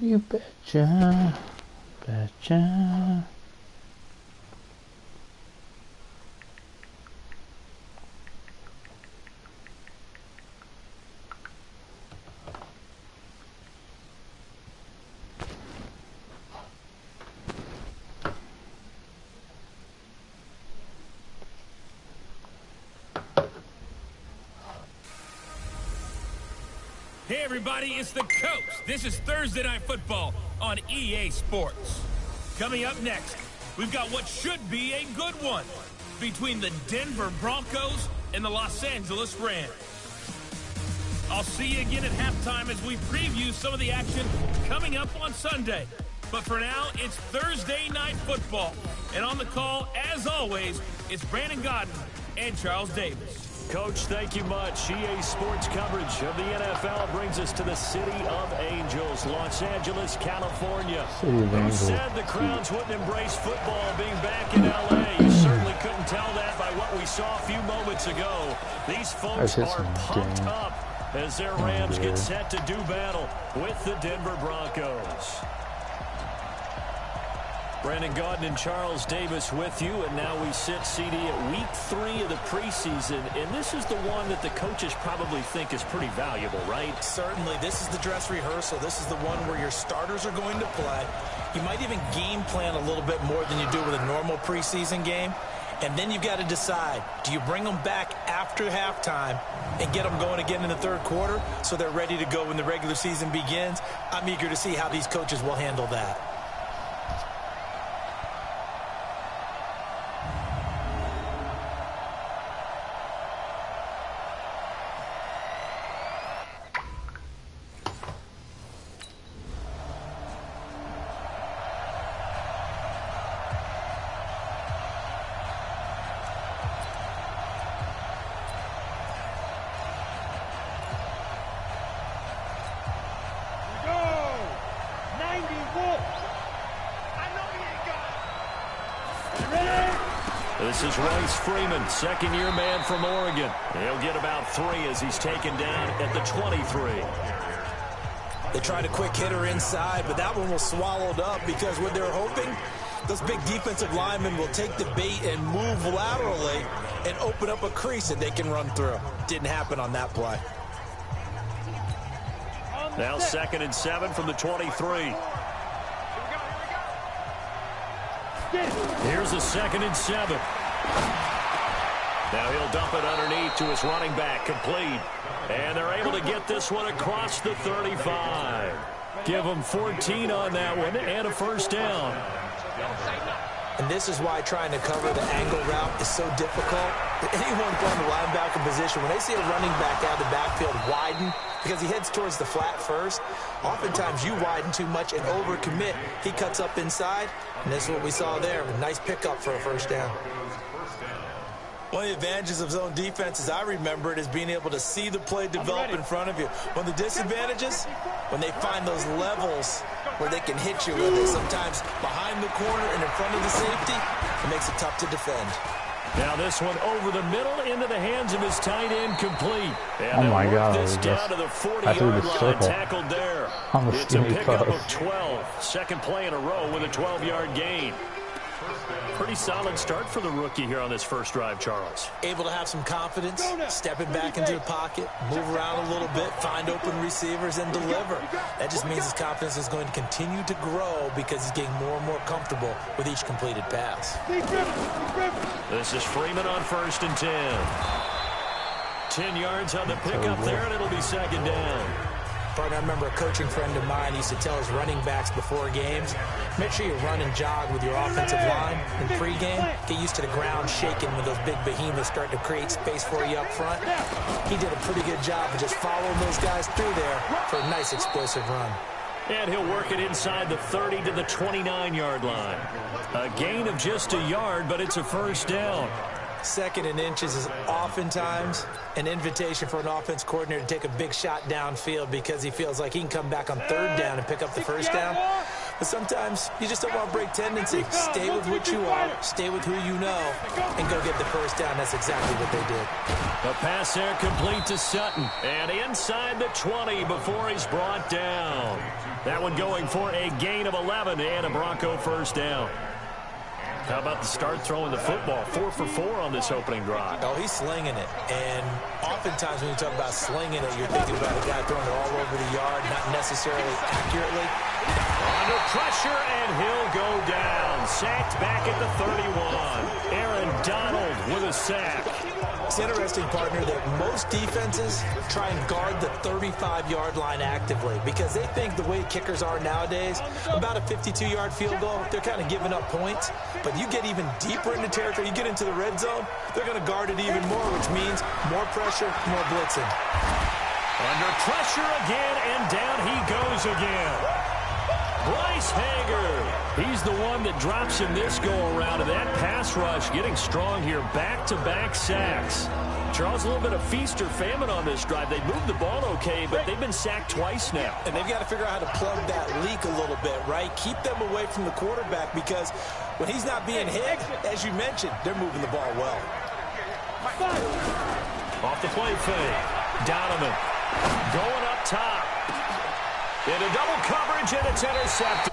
You betcha. Betcha. Hey everybody, it's the Coach. This is Thursday Night Football on EA Sports. Coming up next, we've got what should be a good one between the Denver Broncos and the Los Angeles Rams. I'll see you again at halftime as we preview some of the action coming up on Sunday. But for now, it's Thursday Night Football. And on the call, as always, it's Brandon Godden and Charles Davis. Coach, thank you much. EA Sports coverage of the NFL brings us to the City of Angels, Los Angeles, California. Who said the crowds wouldn't embrace football being back in L.A.? You certainly couldn't tell that by what we saw a few moments ago. These folks are pumped up as their Rams get set to do battle with the Denver Broncos. Brandon Godden and Charles Davis with you, and now we sit, CD, at week 3 of the preseason, and this is the one that the coaches probably think is pretty valuable, right? Certainly. This is the dress rehearsal. This is the one where your starters are going to play. You might even game plan a little bit more than you do with a normal preseason game, and then you've got to decide, do you bring them back after halftime and get them going again in the third quarter so they're ready to go when the regular season begins? I'm eager to see how these coaches will handle that. This is Royce Freeman, second-year man from Oregon. He'll get about 3 as he's taken down at the 23. They tried a quick hitter inside, but that one was swallowed up because what they're hoping, those big defensive linemen will take the bait and move laterally and open up a crease that they can run through. Didn't happen on that play. Now 2nd and 7 from the 23. Here's a 2nd and 7. Now he'll dump it underneath to his running back, complete. And they're able to get this one across the 35. Give them 14 on that one and a first down. And this is why trying to cover the angle route is so difficult. Anyone playing the linebacker position, when they see a running back out of the backfield widen, because he heads towards the flat first, oftentimes you widen too much and overcommit. He cuts up inside, and this is what we saw there. A nice pickup for a first down. One of the advantages of zone defense, as I remember it, is being able to see the play develop in front of you. One of the disadvantages, when they find those levels where they can hit you with it, sometimes behind the corner and in front of the safety, it makes it tough to defend. Now this one over the middle into the hands of his tight end, complete. And oh my God, this down to the 40-yard line, tackled there. It's a pickup of 12. Second play in a row with a 12-yard gain. Pretty solid start for the rookie here on this first drive, Charles. Able to have some confidence, stepping back into the pocket, move around a little bit, find open receivers, and deliver. That just means his confidence is going to continue to grow because he's getting more and more comfortable with each completed pass. This is Freeman on 1st and 10. 10 yards on the pickup there, and it'll be 2nd down. Partner, I remember a coaching friend of mine used to tell his running backs before games, make sure you run and jog with your offensive line in pregame. Get used to the ground shaking when those big behemoths start to create space for you up front. He did a pretty good job of just following those guys through there for a nice explosive run. And he'll work it inside the 30 to the 29-yard line. A gain of just a yard, but it's a first down. 2nd and inches is oftentimes an invitation for an offense coordinator to take a big shot downfield because he feels like he can come back on 3rd down and pick up the first down. But sometimes you just don't want to break tendency. Stay with what you are, stay with who you know, and go get the first down. That's exactly what they did. The pass there complete to Sutton. And inside the 20 before he's brought down. That one going for a gain of 11 and a Bronco first down. How about the start throwing the football? 4 for 4 on this opening drive. Oh, he's slinging it. And oftentimes when you talk about slinging it, you're thinking about a guy throwing it all over the yard, not necessarily accurately. Under pressure, and he'll go down. Sacked back at the 31. Aaron Donald with a sack. It's interesting, partner, that most defenses try and guard the 35-yard line actively because they think the way kickers are nowadays, about a 52-yard field goal, they're kind of giving up points. But you get even deeper into territory, you get into the red zone, they're going to guard it even more, which means more pressure, more blitzing. Under pressure again, and down he goes again. Bryce Hager, he's the one that drops him this go-around, and that pass rush getting strong here. Back-to-back sacks. Charles, a little bit of feast or famine on this drive. They moved the ball okay, but they've been sacked twice now. And they've got to figure out how to plug that leak a little bit, right? Keep them away from the quarterback because when he's not being hit, as you mentioned, they're moving the ball well. Off the play fake. Donovan going up top. Into double coverage, and it's intercepted.